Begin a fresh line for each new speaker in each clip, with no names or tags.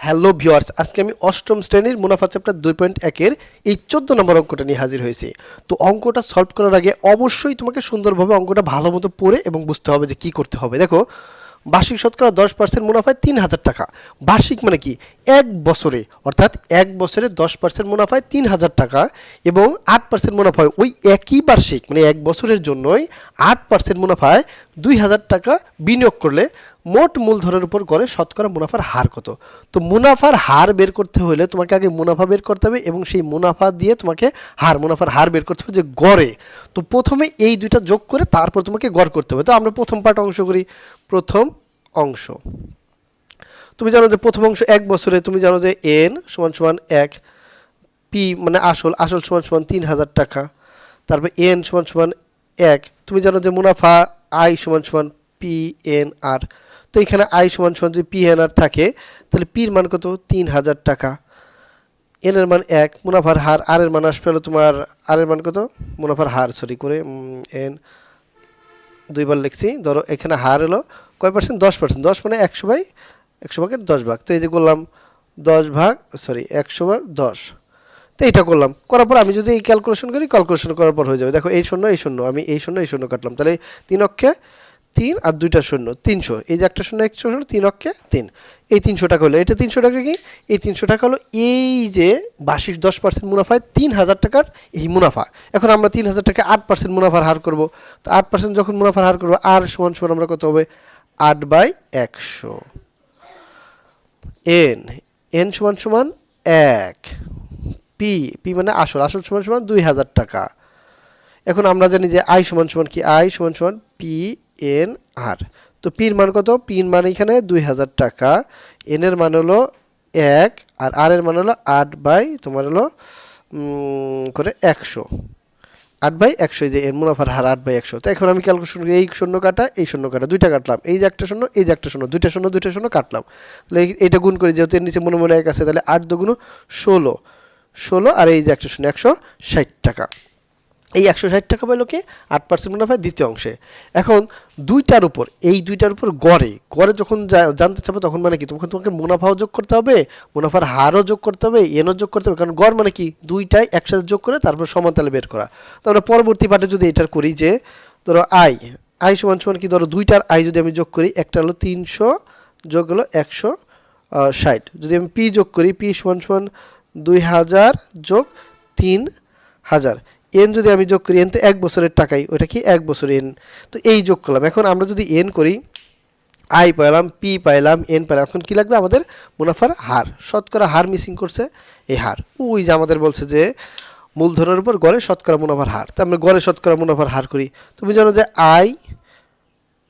Hello viewers, আজকে আমি অষ্টম শ্রেণীর মুনাফা চ্যাপ্টার 2.1 এর এই 14 নম্বর অঙ্কটা নিয়ে হাজির হয়েছি। তো অঙ্কটা সলভ করার আগে অবশ্যই তোমাকে সুন্দরভাবে অঙ্কটা ভালো মতো পড়ে এবং বুঝতে হবে যে কি করতে হবে। দেখো, বার্ষিক শতকরা 10% মুনাফায় 3000 টাকা। বার্ষিক মানে কি, এক বছরে, অর্থাৎ এক বছরে 10% মুনাফায় 3000 টাকা এবং 8% মুনাফায় ওই একই বার্ষিক মানে এক বছরের জন্যই 8% মুনাফায় 2000 টাকা বিনিয়োগ করলে মোট মূলধনের উপর গড়ে শতকরা মুনাফার হার কত? তো মুনাফার হার বের করতে হলে তোমাকে আগে মুনাফা বের করতে হবে এবং সেই মুনাফা দিয়ে তোমাকে মুনাফার হার বের করতে হবে যে গড়ে। তো প্রথমে এই দুইটা যোগ করে তারপর তোমাকে গড় করতে হবে। তো আমরা প্রথম পার্ট অংশ করি। প্রথম অংশ, তুমি জানো যে প্রথম অংশ এক বছরে, তুমি জানো যে এন সমান সমান 1, পি মানে আসল সমান সমান 3000 টাকা, তারপর এন সমান সমান 1, তুমি জানো যে মুনাফা আই সমান সমান পি এন আর। তো এখানে আই সমান সমান যদি পি এন আর থাকে তাহলে পির মান কত? 3000 টাকা। এন এর মান 1, মুনাফার হার আর এর মান আসবে হলো তোমার, আর এর মান কত? মুনাফার হার সরি করে এন দুইবার লিখছি, ধরো এখানে হার হলো কয় পার্সেন্ট? 10%। 10 মানে 100 ভাগের 10 ভাগ। তো এই যে করলাম 10 ভাগ 100/10। তো এইটা করলাম, করার পর আমি যদি এই ক্যালকুলেশন করি, ক্যালকুলেশন করার পর হয়ে যাবে। দেখো এই শূন্য আমি এই শূন্য কাটলাম, তাহলে 3 অক্ষে 3 আর দুইটা শূন্য 300। এই যে একটা শূন্য 3 অক্ষে 3, এই 300 টাকা হলো। এটা 300 টাকা কি? এই 300 টাকা হলো এই যে বার্ষিক 10% মুনাফায় 3000 টাকার এই মুনাফা। এখন আমরা 3000 টাকা 8% মুনাফার হার করব। তো 8% যখন মুনাফার হার করবো, আর সমান সমান আমরা কত হবে? 8/100। এন সমান সমান 1, পি মানে আসল সমান সমান 2000 টাকা। এখন আমরা জানি যে আই সমান সমান কি? আই সমান সমান পি এন আর। তো পির মান কত? পির মান এখানে 2000 টাকা, এন এর মান হলো 1 আর এর মান হলো 8/100 8/100, যে এর মুনাফার হার 8/100। তো এখন আমি ক্যালকুলেশন করি, এই শূন্য কাটা এই শূন্য কাটা, দুইটা কাটলাম, এই যে একটা শূন্য এই যে একটা শূন্য, দুইটা শূন্য কাটলাম। তাহলে এইটা গুণ করি, যেহেতু এর নিচে মনে মনে 1 আছে, তাহলে 8 দুগুণ 16 আর এই যে একটা শূন্য 160 টাকা। এই 160 টাকা পেলো কি? 8% মুনাফায় দ্বিতীয় অংশে। এখন দুইটার উপর গড়ে যখন জানতে চাবো, তখন মানে কি, তখন তোমাকে মুনাফাও যোগ করতে হবে, মুনাফার হারও যোগ করতে হবে, এনও যোগ করতে হবে। কারণ গড় মানে কি, দুইটাই একসাথে যোগ করে তারপর সমানতালে বের করা। তো আমরা পরবর্তী পার্টে যদি এটার করি, যে ধরো আই সমান সমান কি, ধরো দুইটার আই যদি আমি যোগ করি, একটা হলো 300 যোগ হলো 160। যদি আমি পি যোগ করি, পি সমান সমান 2000 যোগ 3000। এন যদি আমি যোগ করি, এন তো এক বছরের টাকাই, ওইটা কি এক বছর এন। তো এই যোগ করলাম। এখন আমরা যদি এন করি, আই পাইলাম, পি পাইলাম, এন পাইলাম। এখন কি লাগবে আমাদের? মুনাফার হার, শতকরা হার মিসিং করছে এই হার। ওই যে আমাদের বলছে যে মূলধনের উপর গড়ে শতকরা মুনাফার হার। তো আমরা গড়ে শতকরা মুনাফার হার করি। তুমি জানো যে আই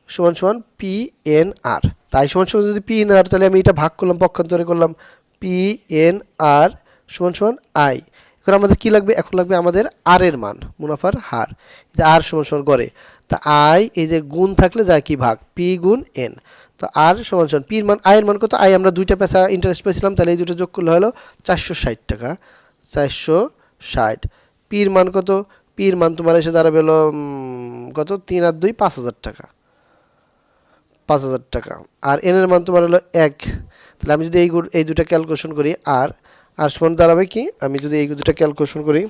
সমান সমান পি এন আর। তাই সমান সমান যদি পি এন আর, তাহলে আমি এটা ভাগ করলাম, পক্ষান্তরে করলাম, পি এন আর সমান সমান আই। এখন আমাদের কি লাগবে? এখন লাগবে আমাদের আর এর মান, মুনাফার হার, যে আর সমান সমান গড়ে। তা আই, এই যে গুণ থাকলে যায় কি ভাগ, পি গুণ এন। তো আর সমান সমান পির মান, আয়ের মান কত? আই আমরা দুইটা পয়সা ইন্টারেস্ট পেয়েছিলাম, তাহলে এই দুটো যোগ করলে হলো 460 টাকা। 460। পির মান কত? পির মান তোমার এসে দাঁড়াবে হলো কত? 3 আর 2 5000 টাকা। 5000 টাকা। আর এন এর মান তোমার হলো 1। তাহলে আমি যদি এই দুটা ক্যালকুলেশন করি, আর সমান দাঁড়াবে কি, আমি যদি এই দুটা ক্যালকুলেশন করি,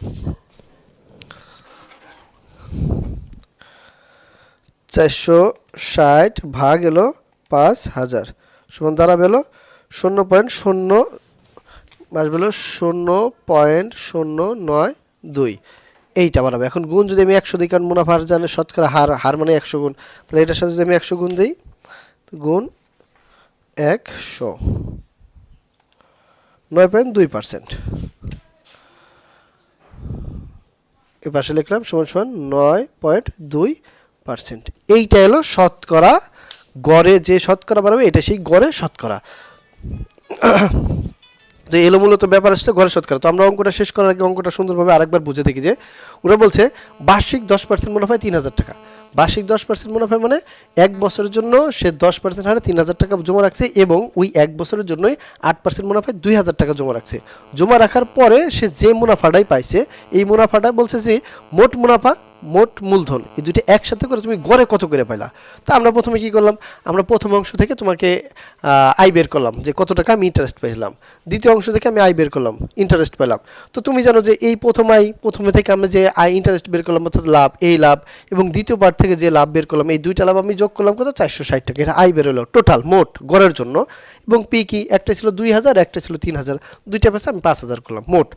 460 ভাগ এলো 5000 সমান দাঁড়াবে হলো 0.0 আসবে হলো 0.092। এইটা বাড়াবে। এখন গুণ যদি আমি 100 দিই, কারণ মুনাফার জানে শতকরা হার মানে 100 গুণ, তাহলে এটার সাথে যদি আমি 100 গুণ দিই, গুণ 100, 9.2%। এই পাশে লিখলাম সমান সমান 9.2%। এইটা হলো শতকরা গড়ে যে শতকরা বাড়াবে, এটা সেই গড়ে শতকরা। তো এলো মূলত ব্যাপার আসলে গড়ে শতকরা। তো আমরা অঙ্কটা শেষ করার আগে অঙ্কটা সুন্দরভাবে আরেকবার বুঝে দেখি, যে ওরা বলছে বার্ষিক 10% মুনাফায় 3000 টাকা। বার্ষিক 10% মুনাফা মানে এক বছরের জন্য সে 10% হারে 3000 টাকা জমা রাখছে এবং ওই এক বছরের জন্যই 8% মুনাফায় 2000 টাকা জমা রাখছে। জমা রাখার পরে সে যে মুনাফাটাই পাইছে, এই মুনাফাটা বলছে যে মোট মুনাফা মোট মূলধন, এই দুইটা একসাথে করে তুমি গড়ে কত করে পাইলা। তা আমরা প্রথমে কি করলাম, আমরা প্রথম অংশ থেকে তোমাকে আয় বের করলাম যে কত টাকা আমি ইন্টারেস্ট পেয়েছিলাম, দ্বিতীয় অংশ থেকে আমি আয় বের করলাম, ইন্টারেস্ট পেলাম। তো তুমি জানো যে এই প্রথমে থেকে আমরা যে আয় ইন্টারেস্ট বের করলাম অর্থাৎ লাভ, এই লাভ এবং দ্বিতীয় পার্ট থেকে যে লাভ বের করলাম, এই দুইটা লাভ আমি যোগ করলাম কত 460 টাকা, এটা আয় বের হলো টোটাল মোট গড়ের জন্য। এবং পি কি, একটা ছিল 2000, একটা ছিল 3000, দুইটা পেছে আমি 5000 করলাম মোট।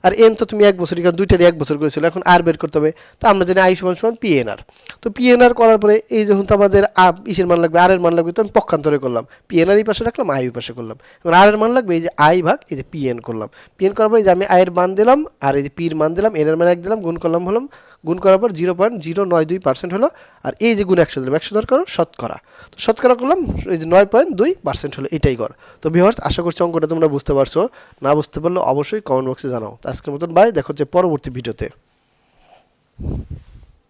আর এন তো তুমি 1 বছর, কারণ দুইটারই 1 বছর করেছিল, এখন আর বের করতে হবে। তো আমরা জানি আই সমান সমান পিএনআর। তো পিএনআর করার পরে এই যখন তো আমাদের ইসের মান লাগবে, আর এর মান লাগবে, তো আমি পক্ষান্তরে করলাম, পিএনআর এই পাশে রাখলাম, আই ওই পাশে করলাম। এখন আর এর মান লাগবে এই যে আই ভাগ এই যে পিএন করলাম, পিএন করার পরে যে আমি আয়ের মান দিলাম আর এই যে পির মান দিলাম, এর মান 1 দিলাম, গুণ করলাম হলাম, গুণ করার পর 0.092% হলো। আর এই যে গুণ 100 দিলাম, 100 দরকার শতকরা, তো শতকরা করলাম এই যে 9.2% হলো, এটাই গড়। তো ভিউয়ার্স, আশা করছি অঙ্কটা তোমরা বুঝতে পারছো, না বুঝতে পারলে অবশ্যই কমেন্ট বক্সে জানাও। তো আজকের মতন বাই, দেখা হচ্ছে পরবর্তী ভিডিওতে।